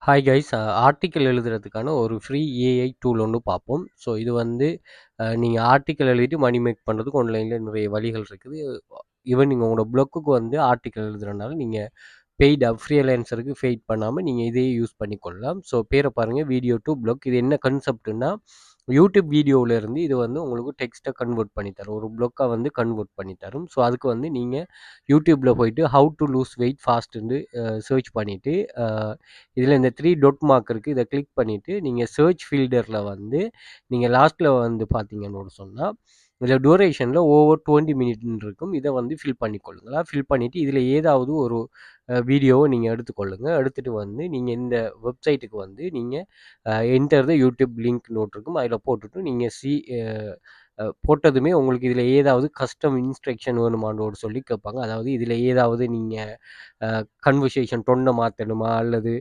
Hi guys article எழுதுறதுக்கான ஒரு free AI tool ஒன்று பார்ப்போம். ஸோ இது வந்து நீங்கள் ஆர்டிக்கல் எழுதிட்டு மணி மேக் பண்ணுறதுக்கு ஆன்லைனில் நிறைய வழிகள் இருக்குது. ஈவன் நீங்கள் உங்களோட ப்ளக்குக்கு வந்து ஆர்டிக்கல் எழுதுறதுனால நீங்கள் பெய்டு ஃப்ரீலான்சருக்கு பெய்ட் பண்ணாமல் நீங்கள் இதையே யூஸ் பண்ணிக்கொள்ளலாம். ஸோ பேரை பாருங்கள், வீடியோ டு ப்ளாக். இது என்ன கன்செப்ட்னா, யூடியூப் வீடியோவில் இருந்து இது வந்து உங்களுக்கு டெக்ஸ்ட்டை கன்வெர்ட் பண்ணி தரும், ஒரு ப்ளாக்கை வந்து கன்வெர்ட் பண்ணி தரும். ஸோ அதுக்கு வந்து நீங்கள் யூடியூப்பில் போயிட்டு ஹவு டு லூஸ் வெயிட் ஃபாஸ்ட்டுன்னு சர்ச் பண்ணிவிட்டு இதில் இந்த 3 டொட் மார்க் இருக்குது, இதை கிளிக் பண்ணிவிட்டு நீங்கள் சர்ச் ஃபீல்டரில் வந்து நீங்கள் லாஸ்ட்டில் வந்து பார்த்தீங்கன்னு சொன்னால் இதில் டூரேஷனில் ஓவர் 20 மினிட்னு இருக்கும். இதை வந்து ஃபில் பண்ணிக்கொள்ளுங்களா. ஃபில் பண்ணிவிட்டு இதில் ஏதாவது ஒரு வீடியோவை நீங்கள் எடுத்துக்கொள்ளுங்கள். எடுத்துகிட்டு வந்து நீங்கள் இந்த வெப்சைட்டுக்கு வந்து நீங்கள் enter the YouTube link note இருக்கும், அதில் போட்டுட்டு நீங்கள் போட்டதுமே உங்களுக்கு இதில் ஏதாவது கஸ்டம் இன்ஸ்ட்ரக்ஷன் வேணுமான்னு சொல்லி கேட்பாங்க. அதாவது இதில் ஏதாவது நீங்கள் கன்வர்சேஷன் டொன்னை மாற்றணுமா அல்லது